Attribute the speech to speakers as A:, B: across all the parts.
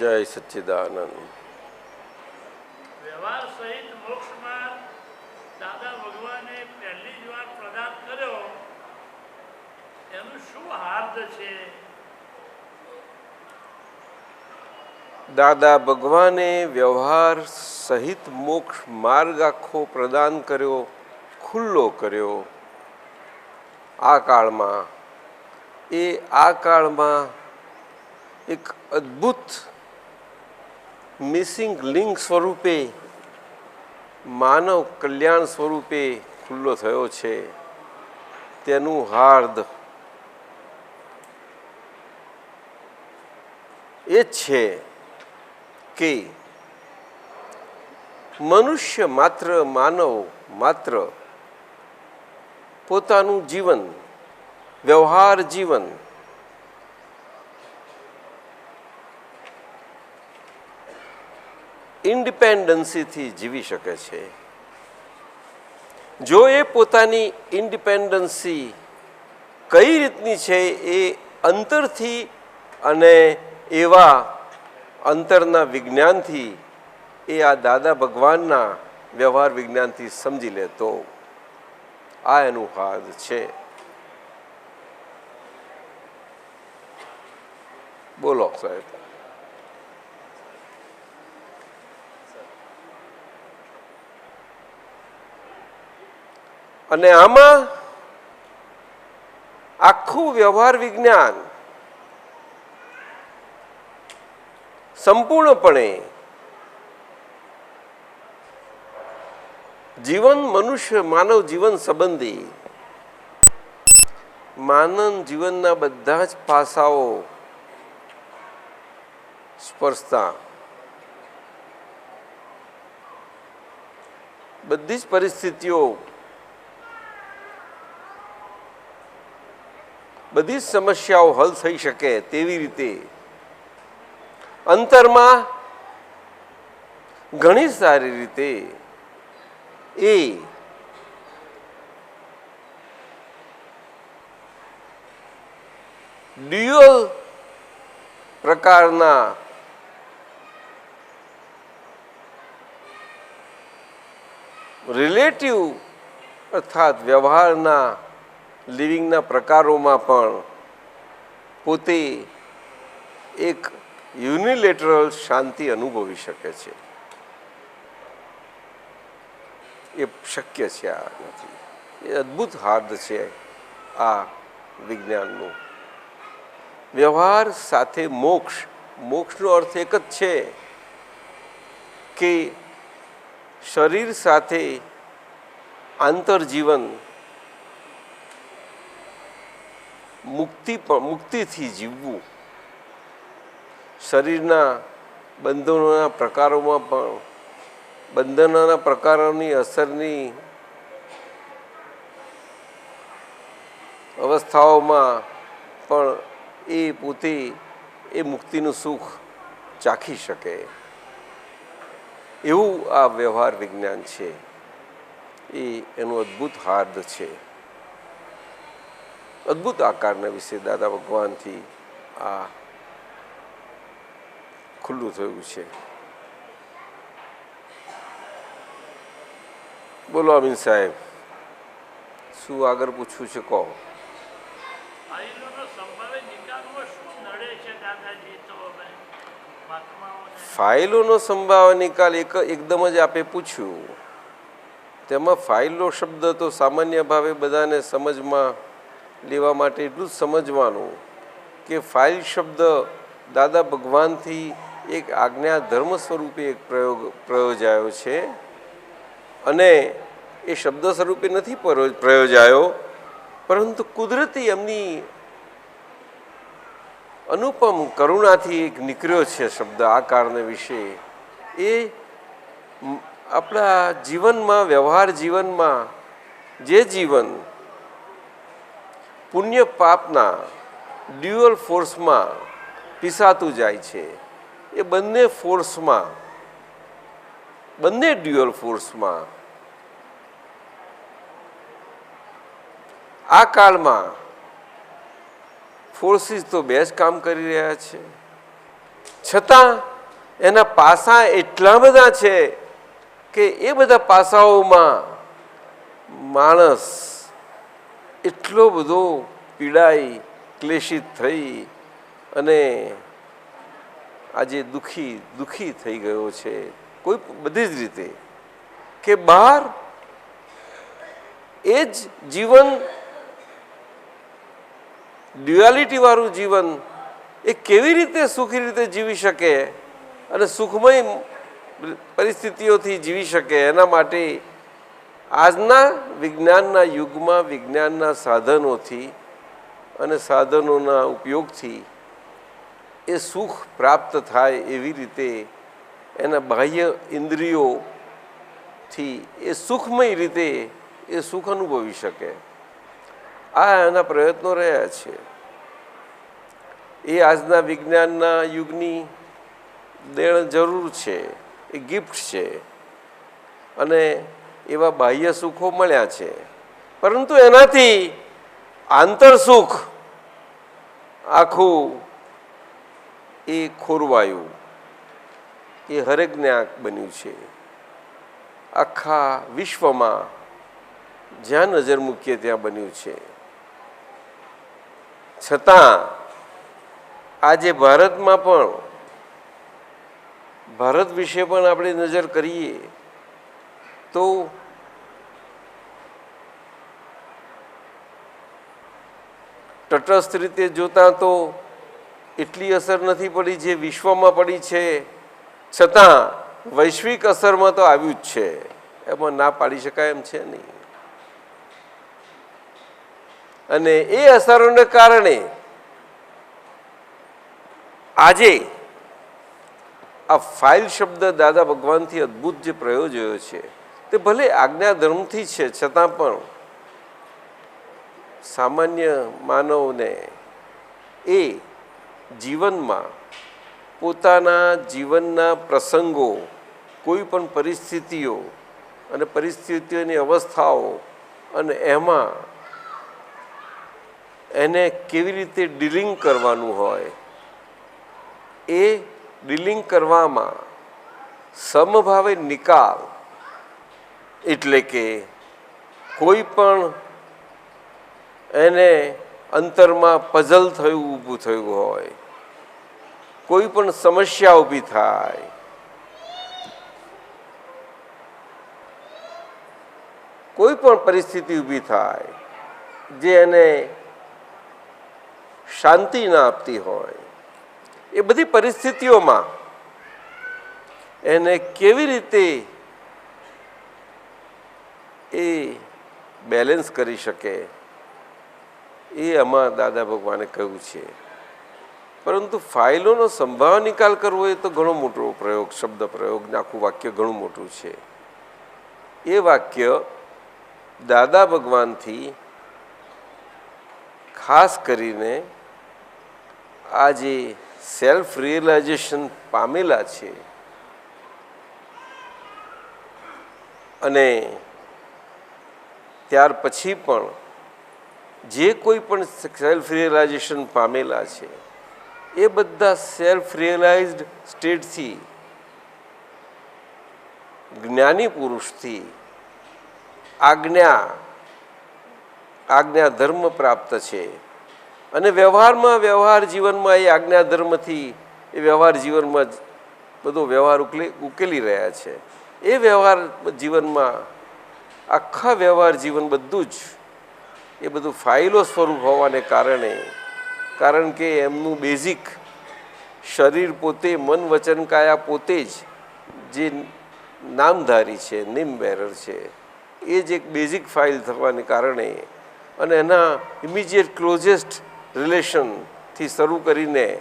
A: જય સચ્ચિદાનંદ.
B: વ્યવહાર સહિત મોક્ષ માર્ગ દાદા ભગવાને પહેલી જ વાર પ્રદાન કર્યો, એનું શું હાર્દ છે?
A: દાદા ભગવાને વ્યવહાર સહિત મોક્ષ માર્ગ આખો પ્રદાન કર્યો, ખુલ્લો કર્યો આ કાળમાં. એ આ કાળમાં એક અદ્ભુત મિસિંગ લિંક સ્વરૂપે, માનવ કલ્યાણ સ્વરૂપે ખુલ્લો થયો છે. તેનું હાર્દ એ છે કે મનુષ્ય માત્ર, માનવ માત્ર પોતાનું જીવન, વ્યવહાર જીવન ઇન્ડિપેન્ડન્સીથી જીવી શકે છે. જો એ પોતાની ઇન્ડિપેન્ડન્સી કઈ રીતની છે એ અંતરથી અને એવા અંતરના વિજ્ઞાનથી, એ આ દાદા ભગવાનના વ્યવહાર વિજ્ઞાનથી સમજી લે તો આ એનું હાર્દ છે. બોલો સાહેબ. અને આમાં આખું વ્યવહાર વિજ્ઞાન સંપૂર્ણપણે જીવન, મનુષ્ય માનવ જીવન સંબંધી, માનવ જીવનના બધા જ પાસાઓ સ્પર્શતા, બધી જ પરિસ્થિતિઓ, બધી જ સમસ્યાઓ હલ થઈ શકે તેવી રીતે અંતરમાં ઘણી સારી રીતે એ ડ્યુઅલ પ્રકારના રિલેટિવ અર્થાત વ્યવહારના લિવિંગના પ્રકારોમાં પણ પોતે એક યુનિલેટરલ શાંતિ અનુભવી શકે છે. એ શક્ય છે. આ નથી, એ અદ્ભુત હાર્દ છે આ વિજ્ઞાનનું. વ્યવહાર સાથે મોક્ષ, મોક્ષનો અર્થ એક જ છે કે શરીર સાથે આંતરજીવન, મુક્તિથી જીવવું. શરીરના બંધનોના પ્રકારોમાં પણ, બંધનોના પ્રકારોની અસરની અવસ્થાઓમાં પણ એ પોતે એ મુક્તિનું સુખ ચાખી શકે એવું આ વ્યવહાર વિજ્ઞાન છે. એ એનું અદ્ભુત હાર્દ છે. અદ્ભુત આકારના વિશે દાદા ભગવાનથી આ ખુલ્લું થયું છે. બોલો અમીન સાહેબ, શું આગળ પૂછવું છે કહો. ફાઇલોનો સંભાવ નિકાલ એકદમ જ આપે પૂછ્યું. તેમાં ફાઇલનો શબ્દ તો સામાન્ય ભાવે બધાને સમજમાં લેવા માટે એટલું જ સમજવાનું કે ફાઇલ શબ્દ દાદા ભગવાનથી એક આજ્ઞા ધર્મ સ્વરૂપે એક પ્રયોજાયો છે. અને એ શબ્દ સ્વરૂપે નથી પ્રયોજાયો, પરંતુ કુદરતી એમની અનુપમ કરુણાથી એક નીકળ્યો છે શબ્દ આ કારણે વિશે. એ આપણા જીવનમાં, વ્યવહાર જીવનમાં જે જીવન પુણ્ય પાપના ડ્યુઅલ ફોર્સમાં પીસાતું જાય છે, એ બંને ફોર્સમાં, બંને ડ્યુઅલ ફોર્સમાં આ કાળમાં ફોર્સિસ તો બે જ કામ કરી રહ્યા છે. છતાં એના પાસા એટલા બધા છે કે એ બધા પાસાઓમાં માણસ એટલો બધો પીડાઈ ક્લેશિત થઈ અને આજે દુઃખી થઈ ગયો છે કોઈ બધી જ રીતે કે બહાર એ જ જીવન ડ્યુઆલિટી વાળું જીવન એ કેવી રીતે સુખી રીતે જીવી શકે અને સુખમય પરિસ્થિતિઓથી જીવી શકે એના માટે આજના વિજ્ઞાનના યુગમાં વિજ્ઞાનના સાધનોથી અને સાધનોના ઉપયોગથી એ સુખ પ્રાપ્ત થાય એવી રીતે એના બાહ્ય ઇન્દ્રિયોથી એ સુખમય રીતે એ સુખ અનુભવી શકે આ એના પ્રયત્નો રહ્યા છે એ આજના વિજ્ઞાનના યુગની દેણ જરૂર છે એ ગિફ્ટ છે અને એવા બાહ્ય સુખો મળ્યા છે પરંતુ એનાથી આંતરસુખ આખું એ ખોરવાયું એ હરેકને આંખ બન્યું છે આખા વિશ્વમાં જ્યાં નજર મૂકીએ ત્યાં બન્યું છે છતાં આજે ભારતમાં પણ ભારત વિશે પણ આપણે નજર કરીએ તો તટસ્થ રીતે જોતા તો એટલી અસર નથી પડી જે વિશ્વમાં પડી છે છતાં વૈશ્વિક અસરમાં તો આવ્યું જ છે એમાં ના પાડી શકાય એમ છે નહીં અને એ અસરોને કારણે આજે આ ફાઇલ શબ્દ દાદા ભગવાનથી અદ્ભુત જે પ્રયોજ્યો છે તે ભલે આજ્ઞાધર્મથી છે છતાં પણ સામાન્ય માનવને એ જીવનમાં પોતાના જીવનના પ્રસંગો કોઈ પણ પરિસ્થિતિઓ અને પરિસ્થિતિઓની અવસ્થાઓ અને એમાં એને કેવી રીતે ડીલિંગ કરવાનું હોય એ ડીલિંગ કરવામાં સમભાવે નિકાલ એટલે કે કોઈ પણ એને અંતરમાં પઝલ થયું ઊભું થયું હોય કોઈ પણ સમસ્યા ઊભી થાય કોઈ પણ પરિસ્થિતિ ઊભી થાય જે એને શાંતિ ના આપતી હોય એ બધી પરિસ્થિતિઓમાં એને કેવી રીતે એ બેલેન્સ કરી શકે એ આમાં દાદા ભગવાને કહ્યું છે પરંતુ ફાઇલોનો સંભાવ નિકાલ કરવો એ તો ઘણો મોટો પ્રયોગ શબ્દ પ્રયોગ આખું વાક્ય ઘણું મોટું છે એ વાક્ય દાદા ભગવાનથી ખાસ કરીને આ જે સેલ્ફ રિયલાઇઝેશન પામેલા છે અને ત્યાર પછી પણ જે કોઈ પણ સેલ્ફ રિયલાઇઝેશન પામેલા છે એ બધા સેલ્ફ રિયલાઇઝડ સ્ટેટથી જ્ઞાની પુરુષથી આજ્ઞા ધર્મ પ્રાપ્ત છે અને વ્યવહાર જીવનમાં એ આજ્ઞા ધર્મથી એ વ્યવહાર જીવનમાં બધો વ્યવહાર ઉકેલી રહ્યા છે એ વ્યવહાર જીવનમાં આખા વ્યવહાર જીવન બધું જ એ બધું ફાઇલો સ્વરૂપ હોવાને કારણે કારણ કે એમનું બેઝિક શરીર પોતે મન વચન કાયા પોતે જ જે નામધારી છે નેમ બેરર છે એ જ એક બેઝિક ફાઇલ થવાને કારણે અને એના ઇમિડિયેટ ક્લોઝેસ્ટ રિલેશનથી શરૂ કરીને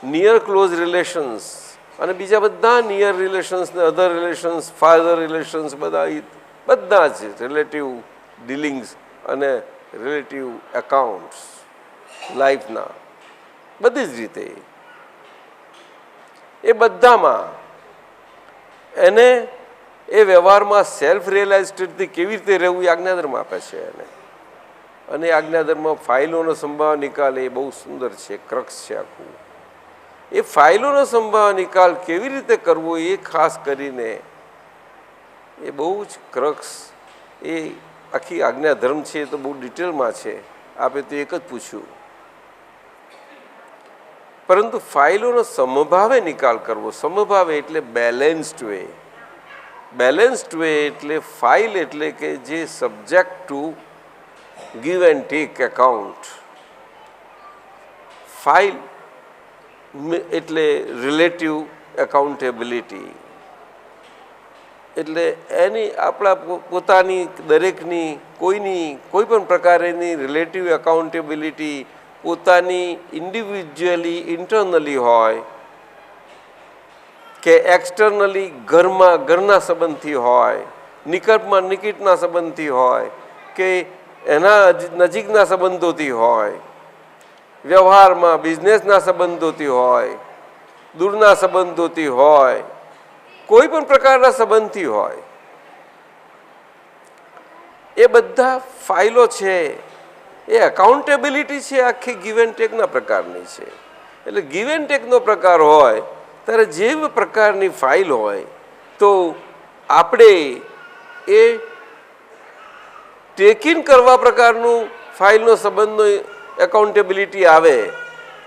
A: નિયર ક્લોઝ રિલેશન્સ અને બીજા બધા નિયર રિલેશન્સ ને અધર રિલેશન્સ ફાધર રિલેશન્સ બધા જ રિલેટિવ ડીલિંગ્સ અને રિલેટિવ એકાઉન્ટ્સ લાઈફના બધી જ રીતે એ બધામાં એને એ વ્યવહારમાં સેલ્ફ રિયલાઇઝ સ્ટેટથી કેવી રીતે રહેવું એ આજ્ઞાધર્મ આપે છે એને અને આજ્ઞાધર્મ ફાઇલોનો સંભાવ નિકાલ એ બહુ સુંદર છે ક્રક્સ છે આખું એ ફાઇલોનો સંભાવ નિકાલ કેવી રીતે કરવો એ ખાસ કરીને એ બહુ જ ક્રક્સ, એ આખી આજ્ઞાધર્મ છે, એ તો બહુ ડિટેલમાં છે, આપે તો એક જ પૂછ્યું. પરંતુ ફાઇલોનો સમભાવે નિકાલ કરવો, સમભાવે એટલે બેલેન્સ્ડ વે. બેલેન્સ્ડ વે એટલે ફાઇલ એટલે કે જે subject to give and take account. File એટલે રિલેટિવ એકાઉન્ટેબિલિટી, એટલે એની આપણા પોતાની દરેકની કોઈ પણ પ્રકારની રિલેટિવ એકાઉન્ટેબિલિટી પોતાની ઇન્ડિવિજ્યુઅલી ઇન્ટરનલી હોય કે એક્સટર્નલી ઘરના સંબંધથી હોય, નિકટમાં નિકટના સંબંધથી હોય કે એના નજીકના સંબંધોથી હોય, વ્યવહારમાં બિઝનેસના સંબંધોથી હોય, દૂરના સંબંધોથી હોય, કોઈ પણ પ્રકારના સંબંધથી હોય, એ બધા ફાઇલો છે. એ એકાઉન્ટેબિલિટી છે, આખી ગીવ એન્ડ ટેકના પ્રકારની છે. એટલે ગીવ એન્ડ ટેકનો પ્રકાર હોય ત્યારે જે પ્રકારની ફાઇલ હોય તો આપણે એ ટેકિન કરવા પ્રકારનું ફાઇલનો સંબંધનો એકાઉન્ટેબિલિટી આવે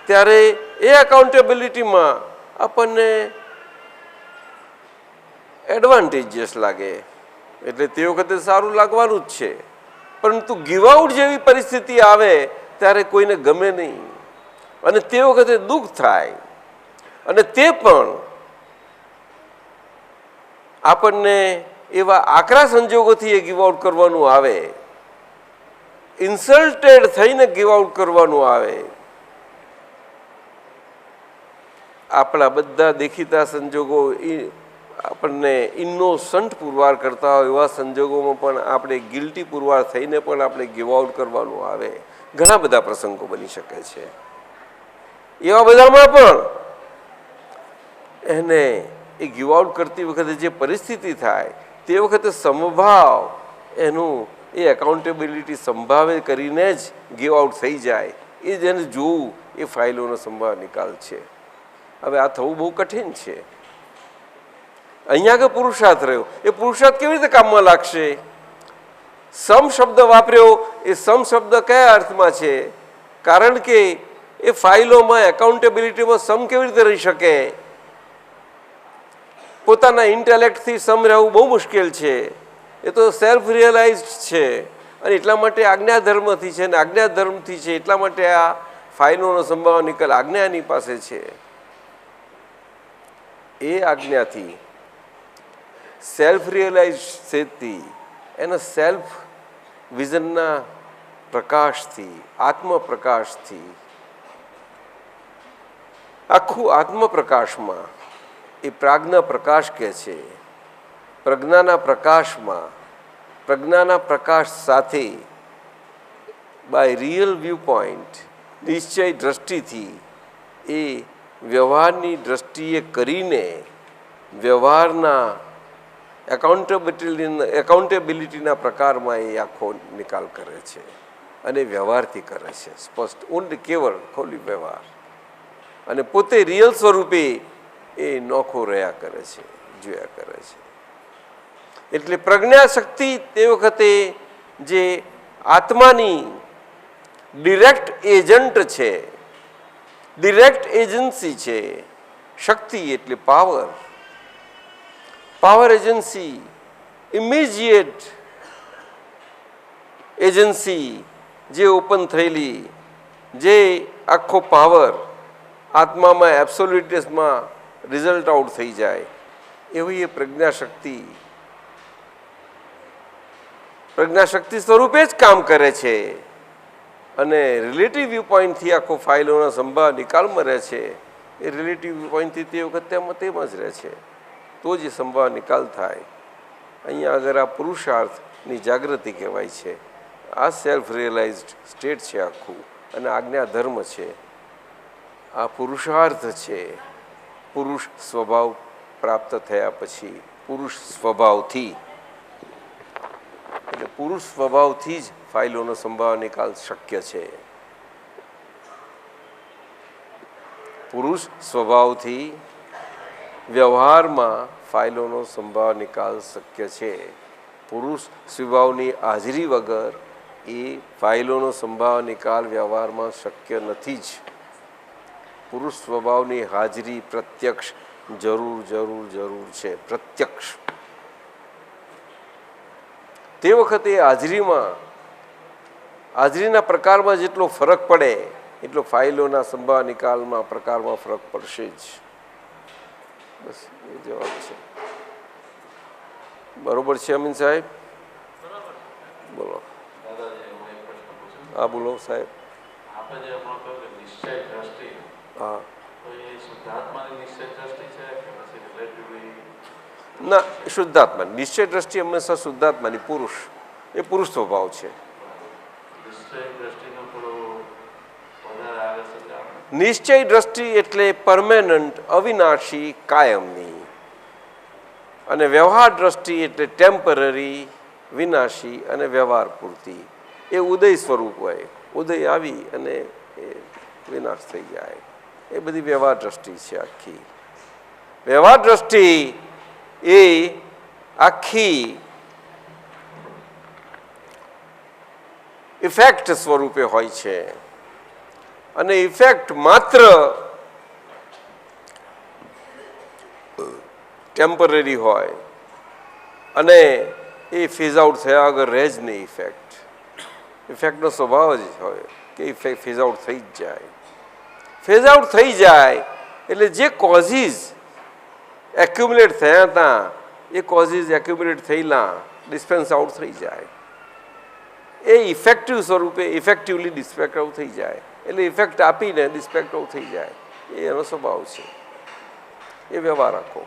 A: ત્યારે એ એકાઉન્ટેબિલિટીમાં આપણને એડવાન્ટેજીયસ લાગે, એટલે તે વખતે સારું લાગવાનું જ છે. પરંતુ ગીવ આઉટ જેવી પરિસ્થિતિ આવે ત્યારે કોઈને ગમે નહીં અને તે વખતે દુઃખ થાય, અને તે પણ આપણને એવા આકરા સંજોગોથી એ ગીવ આઉટ કરવાનું આવે, ઇન્સલ્ટેડ થઈને ગીવ આઉટ કરવાનું આવે. આપણા બધા દેખીતા સંજોગો આપણને ઇનોસન્ટ પુરવાર કરતા હોય એવા સંજોગોમાં પણ આપણે ગિલ્ટી પુરવાર થઈને પણ આપણે ગીવ આઉટ કરવાનું આવે. ઘણા બધા પ્રસંગો બની શકે છે. એવા બધામાં પણ એને એ ગીવ આઉટ કરતી વખતે જે પરિસ્થિતિ થાય તે વખતે સમભાવ એનું એ એકાઉન્ટેબિલિટી સંભાવે કરીને જ ગીવ આઉટ થઈ જાય, એ જેને જોવું એ ફાઇલોનો સંભાવ નિકાલ છે. હવે આ થવું બહુ કઠિન છે. અહીંયા આગળ પુરુષાર્થ રહ્યો, એ પુરુષાર્થ કેવી રીતે કામમાં લાગશે? સમ શબ્દ વાપર્યો, એ સમ શબ્દ કયા અર્થમાં છે? કારણ કે એ ફાઇલોમાં એકાઉન્ટેબિલિટીમાં સમ કેવી રીતે રહી શકે? પોતાના ઇન્ટેલેક્ટથી સમ રહેવું બહુ મુશ્કેલ છે. એ તો સેલ્ફ રિયલાઇઝડ છે અને એટલા માટે આજ્ઞાધર્મથી છે, અને આજ્ઞાધર્મથી છે એટલા માટે આ ફાઇલોનો સંભાવ નિકાલ આજ્ઞાની પાસે છે. એ આજ્ઞાથી સેલ્ફ રિયલાઇઝ સ્થિતિ, એના સેલ્ફ વિઝનના પ્રકાશથી, આત્મપ્રકાશથી, આખું આત્મપ્રકાશમાં એ પ્રાજ્ઞા પ્રકાશ કહે છે. પ્રજ્ઞાના પ્રકાશમાં, પ્રજ્ઞાના પ્રકાશ સાથે બાય રિયલ વ્યૂ પોઈન્ટ, નિશ્ચય દ્રષ્ટિથી એ વ્યવહારની દ્રષ્ટિએ કરીને વ્યવહારના એકાઉન્ટેબિલિટીના પ્રકારમાં એ આખો નિકાલ કરે છે અને વ્યવહારથી કરે છે. સ્પષ્ટ ઊંડ કેવળ ખોલી વ્યવહાર, અને પોતે રિયલ સ્વરૂપે એ નોખો રહ્યા કરે છે, જોયા કરે છે. એટલે પ્રજ્ઞાશક્તિ તે વખતે જે આત્માની ડિરેક્ટ એજન્ટ છે, ડિરેક્ટ એજન્સી છે. શક્તિ એટલે power, power agency, immediate agency જે ઓપન થયેલી, જે આખો પાવર આત્મામાં એબ્સોલ્યુટિસમાં રિઝલ્ટ આઉટ થઈ જાય, એવી એ પ્રજ્ઞાશક્તિ સ્વરૂપે જ કામ કરે છે. અને રિલેટિવ વ્યૂ પોઈન્ટથી આખો ફાઇલોના સંભાવ નિકાલમાં રહે છે. એ રિલેટિવ વ્યૂ પોઈન્ટથી તે વખત તેમાં જ રહે છે, તો જ એ સંભાવ નિકાલ થાય. અહીંયા આગળ આ પુરુષાર્થની જાગૃતિ કહેવાય છે. આ સેલ્ફ રિયલાઇઝડ સ્ટેટ છે આખું, અને આજ્ઞાધર્મ છે. આ પુરુષાર્થ છે. પુરુષ સ્વભાવ પ્રાપ્ત થયા પછી, પુરુષ સ્વભાવથી, એટલે પુરુષ સ્વભાવથી જ ફાઇલોનો સંભાવ નિકાલ શક્ય છે. પુરુષ સ્વભાવથી વ્યવહારમાં ફાઇલોનો સંભાવ નિકાલ શક્ય છે. પુરુષ સ્વભાવની હાજરી વગર એ ફાઇલોનો સંભાવ નિકાલ વ્યવહારમાં શક્ય નથી જ. પુરુષ સ્વભાવની હાજરી પ્રત્યક્ષ જરૂર છે. પ્રત્યક્ષ. તે વખતે હાજરીના પ્રકારમાં જેટલો ફરક પડે એટલો ફાઇલોના સંભાવ નિકાલમાં પ્રકારમાં ફરક પડશે જ. બસ એ જવાબ છે. બરોબર છે અમીન સાહેબ? બોલો. હા બોલો સાહેબ. હા ના, શુદ્ધાત્મા નિશ્ચય દ્રષ્ટિ હંમેશા શુદ્ધાત્માની. પુરુષ એ પુરુષ સ્વભાવ છે. નિશ્ચય દ્રષ્ટિ એટલે પરમેનન્ટ, અવિનાશી, કાયમની. અને વ્યવહાર દ્રષ્ટિ એટલે ટેમ્પરરી, વિનાશી અને વ્યવહાર પૂરતી. એ ઉદય સ્વરૂપ હોય. ઉદય આવી અને એ વિનાશ થઈ જાય. એ બધી વ્યવહાર દ્રષ્ટિ છે. આખી વ્યવહાર દ્રષ્ટિ એ આખી ઇફેક્ટ સ્વરૂપે હોય છે. અને ઇફેક્ટ માત્ર ટેમ્પરરી હોય અને એ ફેઝ આઉટ થયા વગર રહે જ નહીં. ઇફેક્ટનો સ્વભાવ જ હોય કે ઇફેક્ટ ફેઝ આઉટ થઈ જ જાય. ફેઝ આઉટ થઈ જાય એટલે જે કોઝિસ એક્યુમ્યુલેટ થયા હતા એ કોઝિસ એક્યુમ્યુલેટ થયેલા ડિસ્પેન્સ આઉટ થઈ જાય. એ ઇફેક્ટિવ સ્વરૂપે ઇફેક્ટિવલી ડિસ્પેક્ટ આઉટ થઈ જાય. એટલે ઇફેક્ટ આપીને ડિસ્પેક્ટ આઉટ થઈ જાય. એ એનો સ્વભાવ છે. એ વ્યવહાર આખો.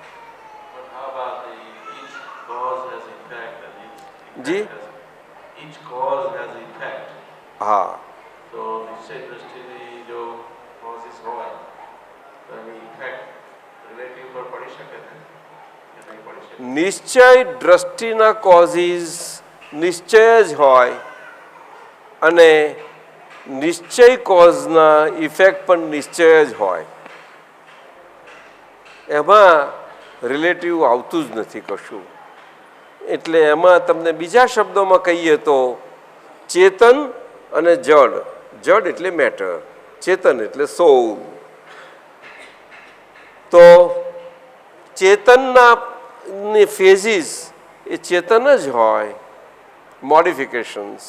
A: જી હા. નિશ્ચય દ્રષ્ટિના કોઝિસ નિશ્ચય જ હોય અને નિશ્ચય કોઝના ઇફેક્ટ પણ નિશ્ચય જ હોય. એમાં રિલેટિવ આવતું જ નથી કશું. એટલે એમાં તમને બીજા શબ્દોમાં કહીએ તો ચેતન અને જડ. જડ એટલે મેટર, ચેતન એટલે સોલ. તો ચેતનના ફેઝિસ એ ચેતન જ હોય, મોડિફિકેશન્સ.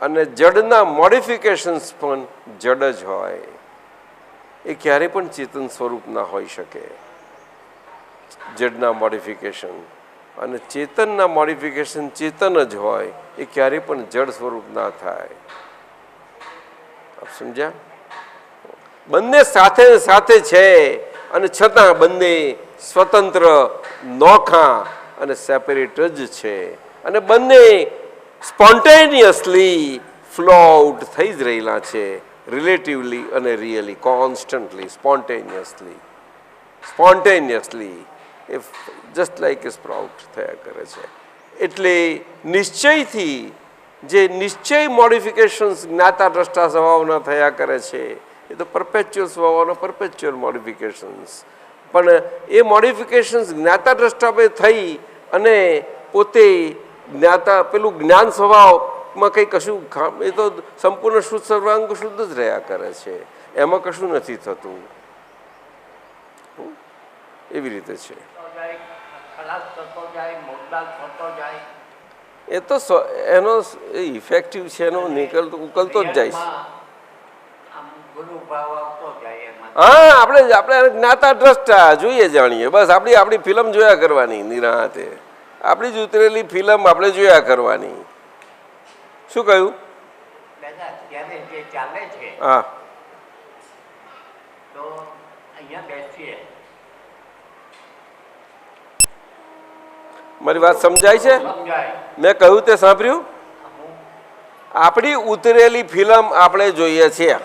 A: અને જડના મોડિફિકેશન્સ પણ જડ જ હોય. એ ક્યારેય પણ ચેતન સ્વરૂપ ના હોઈ શકે. જડના મોડિફિકેશન અને ચેતનના મોડિફિકેશન ચેતન જ હોય. એ ક્યારેય પણ જડ સ્વરૂપ ના થાય. આપ સમજ્યા? બંને સાથે સાથે છે અને છતાં બંને સ્વતંત્ર, નોખા અને સેપરેટ જ છે. અને બંને સ્પોન્ટેનિયસલી ફ્લો આઉટ થઈ જ રહેલા છે. રિલેટિવલી અને રિયલી, કોન્સ્ટન્ટલી, સ્પોન્ટેનિયસલી એ જસ્ટ લાઈક એ સ્પ્રાઉટ થયા કરે છે. એટલે નિશ્ચયથી જે નિશ્ચય મોડિફિકેશન્સ જ્ઞાતા દ્રષ્ટા સ્વભાવના થયા કરે છે એ તો પરપેચ્યુઅલ સ્વભાવના પરપેચ્યુઅલ મોડિફિકેશન્સ. પણ એ મોડિફિકેશન્સ જ્ઞાતા દ્રષ્ટા થઈ અને પોતે જ્ઞાતા પેલું જ્ઞાન સ્વભાવમાં કંઈ કશું એ તો સંપૂર્ણ શુદ્ધ સર્વાંગ શુદ્ધ જ રહ્યા કરે છે. એમાં કશું નથી થતું. એવી રીતે છે. એ તો એનો ઇફેક્ટિવ છે. એનો ઉકલતો જ જાય છે. હા, આપણે જ્ઞાતા દ્રષ્ટા જોઈએ જાણીએ બસ. આપણી ફિલ્મ જોયા કરવાની નિરાંતે. આપણી જ ઉતરેલી ફિલ્મ આપણે જોયા કરવાની. શું કહ્યું? હા, મારી વાત સમજાય છે? મેં કહ્યું તે સાંભળ્યું? આપણી ઉતરેલી ફિલ્મ આપણે જોઈએ છીએ.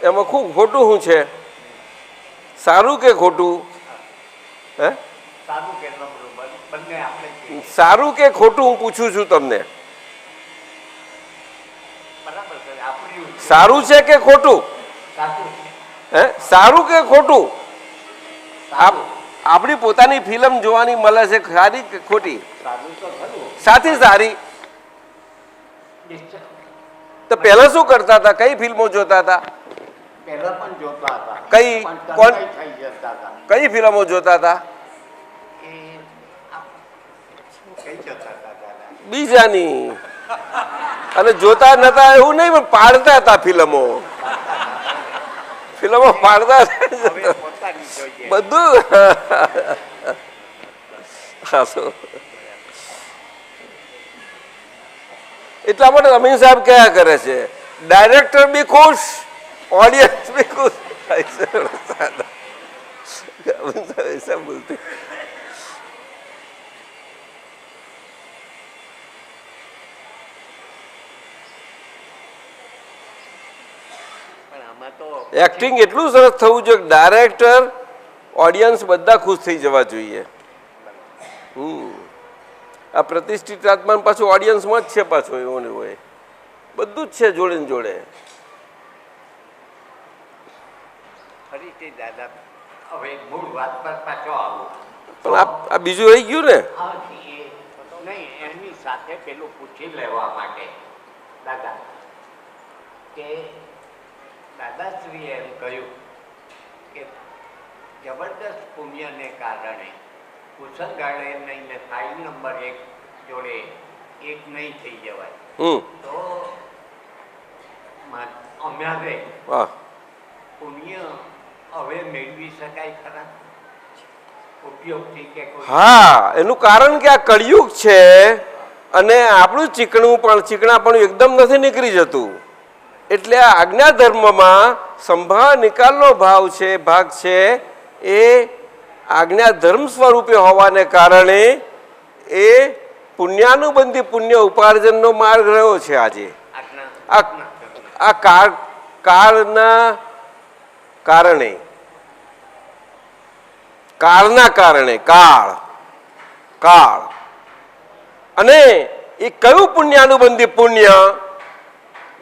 A: એમાં ખૂબ ખોટું શું છે? સારું કે ખોટું? હે, સારું કે ખોટું હું પૂછું છું તમને. સારું છે કે ખોટું?
C: સાચું છે.
A: હે સારું કે ખોટું?
C: સારું.
A: આપણી પોતાની ફિલ્મ જોવાની મળે છે, સારી કે ખોટી?
C: સારું તો ખરું.
A: સાથી સારી.
C: નિશ્ચય.
A: તો પહેલા શું કરતા હતા? કઈ ફિલ્મો જોતા હતા?
C: પહેલા પણ જોતા હતા.
A: કઈ?
C: પણ
A: કોણ?
C: તન્મય થઈ જતા હતા.
A: કઈ ફિલ્મો જોતા હતા?
C: એ શું કહી જતા હતા દાદા?
A: બીજાની. અને જોતા નતા એવું નહીં, પણ પાડતા હતા ફિલ્મો. ફિલ્મો પાડતા હતા.
C: હવે પોતાની જોઈએ.
A: બધું હાસો. એટલા માટે અમીન સાહેબ કયા કરે છે, ડાયરેક્ટર બી ખુશ, ઓડિયન્સ બી ખુશ. ऐसा बोलते.
C: પણ આમાં તો
A: એક્ટિંગ એટલું સરસ થવું જોઈએ કે ડાયરેક્ટર, ઓડિયન્સ બધા ખુશ થઈ જવા જોઈએ. આ પ્રતિષ્ઠિત આત્મા પાછું ઓડિયન્સમાં જ છે, પાછું એવું ને હોય, બધું જ છે જોડે ને જોડે.
C: ફરીથી દાદા હવે મૂળ વાત પર પાછો આવું.
A: પણ આ બીજું રહી ગયું ને.
C: હા, એ નહીં, એની સાથે પેલું પૂછી લેવા માટે દાદા કે દાદાશ્રીએ એમ કહ્યું કે જબરદસ્ત પુણ્યને કારણે કુશળ ને ફાઇલ નંબર 1 જોડે એક નહીં થઈ જવાય. તો અમારે
A: વાહ.
C: પુણ્ય હવે મેળવી શકાય ખરા ઉપયોગથી કે કોઈ?
A: હા, એનું કારણ કે આ કળિયુગ છે અને આપણું ચીકણું પણ ચીકણાપણું એકદમ નથી નીકળી જતું. એટલે આ આજ્ઞા ધર્મમાં સંભાળ નિકાલનો ભાગ છે એ આજ્ઞા ધર્મ સ્વરૂપે હોવાને કારણે એ પુણ્યાનુબંધી પુણ્ય ઉપાર્જનનો માર્ગ રહ્યો છે આજે. આ કાળના કારણે કાળ અને એ કયું પુણ્યાનુબંધી પુણ્ય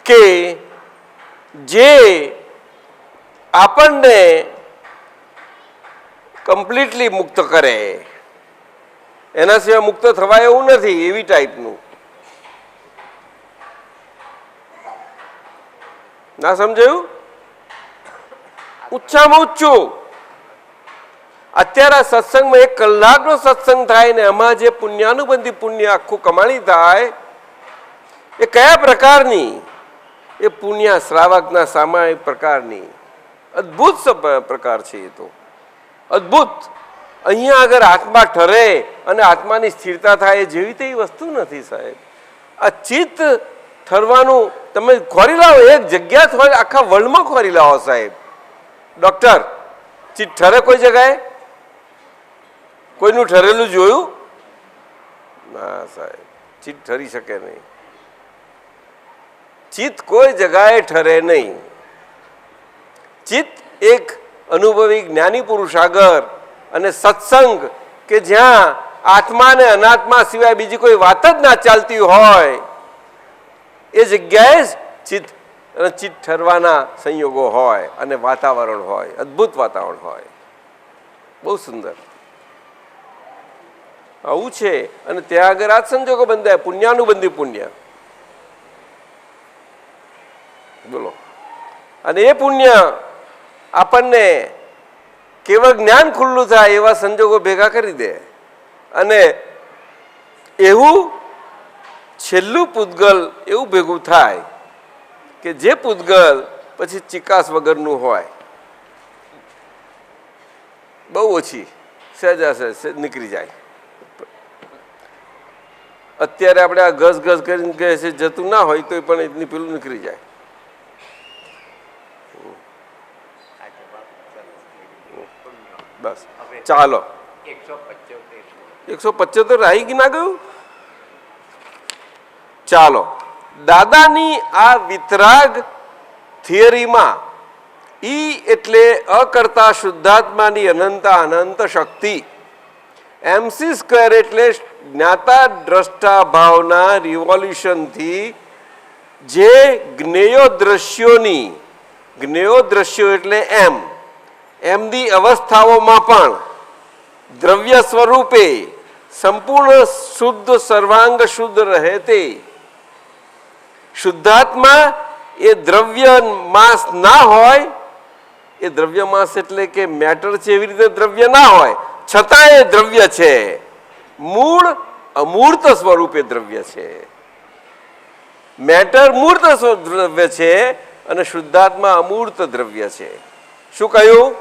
A: કે જે આપણને કમ્પ્લીટલી મુક્ત કરે. એના સિવાય મુક્ત થવાય એવું નથી, એવી ટાઈપનું. ના સમજાયું? ઊંચામાં ઊંચું. અત્યારે આ સત્સંગમાં 1 કલાકનો સત્સંગ થાય ને એમાં જે પુણ્યાનુબંધી પુણ્ય આખું કમાણી થાય એ કયા પ્રકારની? એ પુણ્ય શ્રાવકના સામાયિક પ્રકારની અદ્ભુત પ્રકાર છે. એ તો અદ્ભુત. અહીંયા આગળ આત્મા ઠરે અને આત્માની સ્થિરતા થાય એ જેવી તેવી વસ્તુ નથી સાહેબ. આ ચિત્ત ઠરવાનું તમે ખોરી લાવો, એક જગ્યા હોય આખા વર્લ્ડમાં ખોરી લાવો સાહેબ. ડોક્ટર, ચિત્ત ઠરે કોઈ જગાએ? કોઈનું ઠરેલું જોયું? ના સાહેબ, ચિત્ત ઠરી શકે નહીં. ચિત્ત કોઈ જગાએ ઠરે નહીં. ચિત્ત એક અનુભવી જ્ઞાની પુરુષ આગળ અને સત્સંગ કે જ્યાં આત્મા અને અનાત્મા સિવાય બીજી કોઈ વાત જ ના ચાલતી હોય એ જગ્યાએ જ ચિત્ત ઠરવાના સંયોગો હોય અને વાતાવરણ હોય, અદ્ભુત વાતાવરણ હોય. બહુ સુંદર આવું છે. અને ત્યાં આગળ આ સંજોગો બંધાય, પુણ્યાનુબંધી પુણ્ય. બોલો. અને એ પુણ્ય આપણને કેવળ જ્ઞાન ખુલ્લું થાય એવા સંજોગો ભેગા કરી દે. અને એવું છેલ્લું પૂતગલ એવું ભેગું થાય કે જે પૂતગલ પછી ચિકાસ વગરનું હોય, બહુ ઓછી, સહેજા સહેજ નીકળી જાય. અત્યારે આપણે આ ઘસ ઘસ કરીને કહે છે જતું ના હોય તો પણ એટલી પેલું નીકળી જાય. બસ ચાલો. 175 આવી ના ગયું? ચાલો. દાદાની આ વિતરાગ થિયરીમાં ઈ એટલે અકર્તા શુદ્ધાત્માની અનંત શક્તિ, MC² એટલે જ્ઞાતા દ્રષ્ટા ભાવના રિવોલ્યુશનથી જે જ્ઞેયો દ્રશ્યોની જ્ઞેયો દ્રશ્યો એટલે એમની અવસ્થાઓમાં પણ દ્રવ્ય સ્વરૂપે સંપૂર્ણ શુદ્ધ સર્વાંગ શુદ્ધ રહે તે શુદ્ધાત્મા એ દ્રવ્ય માસ ના હોય, એ દ્રવ્ય માસ એટલે કે મેટર છે એવી રીતે દ્રવ્ય ના હોય, છતાં એ દ્રવ્ય છે, મૂળ અમૂર્ત સ્વરૂપે દ્રવ્ય છે. મેટર મૂર્ત દ્રવ્ય છે અને શુદ્ધાત્મા અમૂર્ત દ્રવ્ય છે. શું કહ્યું?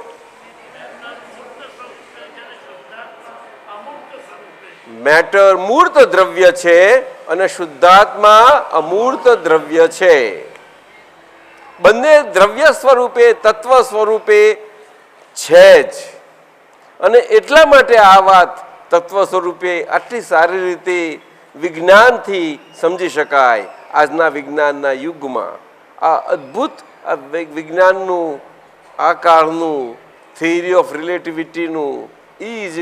A: મેટર મૂર્ત દ્રવ્ય છે અને શુદ્ધાત્મા અમૂર્ત દ્રવ્ય છે. બંને દ્રવ્ય સ્વરૂપે તત્વ સ્વરૂપે છે જ. અને એટલા માટે આ વાત તત્વ સ્વરૂપે આટલી સારી રીતે વિજ્ઞાનથી સમજી શકાય. આજના વિજ્ઞાનના યુગમાં આ અદ્ભુત આ વિજ્ઞાનનું આ કાળનું થિયરી ઓફ રિલેટિવિટીનું E =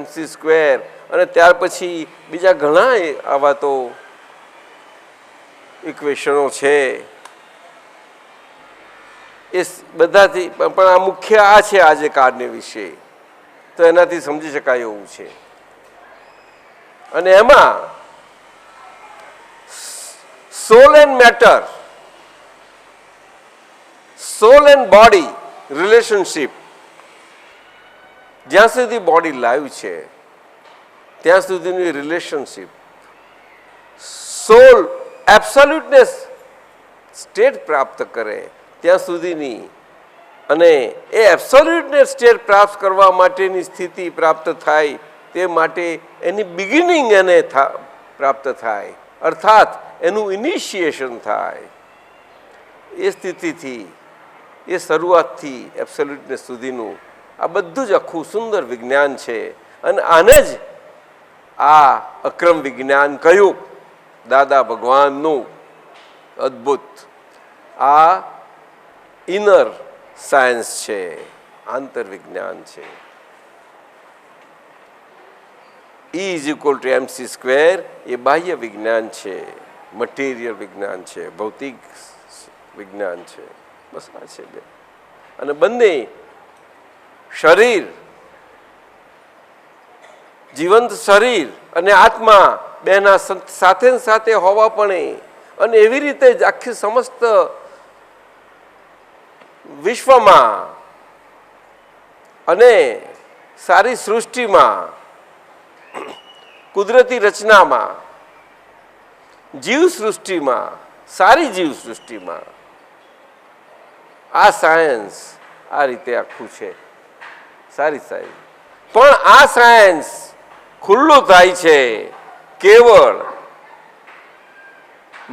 A: mc², અને ત્યાર પછી બીજા ઘણા આવા તો ઇક્વેશનો છે. એ બધાથી પણ આ મુખ્ય આ છે આજે કાળને વિશે, તો એનાથી સમજી શકાય એવું છે. અને એમાં soul and matter, soul and body relationship, જ્યાં સુધી બોડી લાઈવ છે ત્યાં સુધીની રિલેશનશિપ, સોલ એબ્સોલ્યુટનેસ સ્ટેટ પ્રાપ્ત કરે ત્યાં સુધીની, અને એ એબ્સોલ્યુટનેસ સ્ટેટ પ્રાપ્ત કરવા માટેની સ્થિતિ પ્રાપ્ત થાય તે માટે એની બિગિનિંગ એને પ્રાપ્ત થાય, અર્થાત એનું ઇનિશિએશન થાય. એ સ્થિતિથી, એ શરૂઆતથી એબ્સોલ્યુટનેસ સુધીનું આ બધું જ આખું સુંદર વિજ્ઞાન છે. અને આને જ આ અક્રમ વિજ્ઞાન કહ્યું, દાદા ભગવાનનું અદ્ભુત આ ઇનર સાયન્સ છે, આંતર વિજ્ઞાન છે. E = mc² એ બાહ્ય વિજ્ઞાન છે, મટીરિયલ વિજ્ઞાન છે, ભૌતિક વિજ્ઞાન છે. બસ આ છે બે. અને બંને શરીર, જીવંત શરીર અને આત્મા બેના સાથે સાથે હોવા પણ, અને એવી રીતે જ આખી સમસ્ત વિશ્વમાં અને સારી સૃષ્ટિમાં, કુદરતી રચનામાં, જીવ સૃષ્ટિમાં, સારી જીવ સૃષ્ટિમાં આ સાયન્સ આ રીતે આખું છે. સારી સાયન્સ. પણ આ સાયન્સ ખુલ્લું થાય છે કેવળ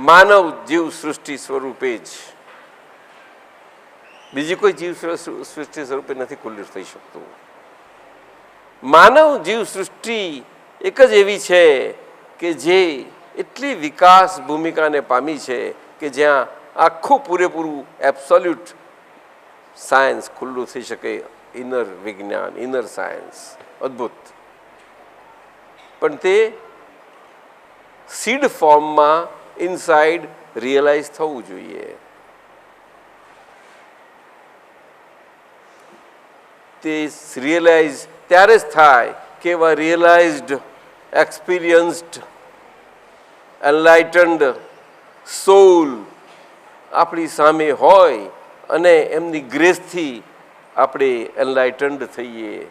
A: માનવ જીવ સૃષ્ટિ સ્વરૂપે જ. બીજી કોઈ જીવ સૃષ્ટિ સ્વરૂપે નથી ખુલ્લું થઈ શકતું. માનવ જીવ સૃષ્ટિ એક જ એવી છે કે જે એટલી વિકાસ ભૂમિકાને પામી છે કે જ્યાં આખું પૂરેપૂરું એબ્સોલ્યુટ સાયન્સ ખુલ્લું થઈ શકે. ઇનર વિજ્ઞાન, ઇનર સાયન્સ અદ્ભુત. પણ તે સીડ ફોર્મમાં ઇનસાઇડ રિયલાઇઝ થવું જોઈએ. તે રિયલાઇઝ ત્યારે જ થાય કે એવા રિયલાઇઝડ, એક્સપિરિયન્સ્ડ, એનલાઇટન્ડ સોલ આપણી સામે હોય અને એમની ગ્રેસથી આપણે એનલાઇટન્ડ થઈએ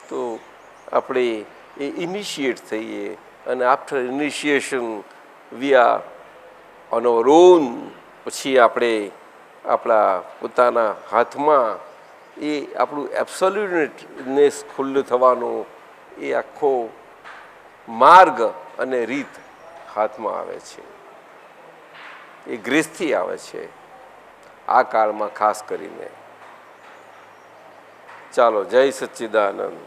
A: તો આપણે એ ઇનિશિએટ થઈએ. અને after initiation we are on hour on. પછી આપણે આપણા પોતાના હાથમાં એ આપણું એબ્સોલ્યુટનેસ ખુલ્લું થવાનો એ આખો માર્ગ અને રીત હાથમાં આવે છે. એ ગ્રેસથી આવે છે આ કાળમાં ખાસ કરીને. ચાલો, જય સચ્ચિદાનંદ.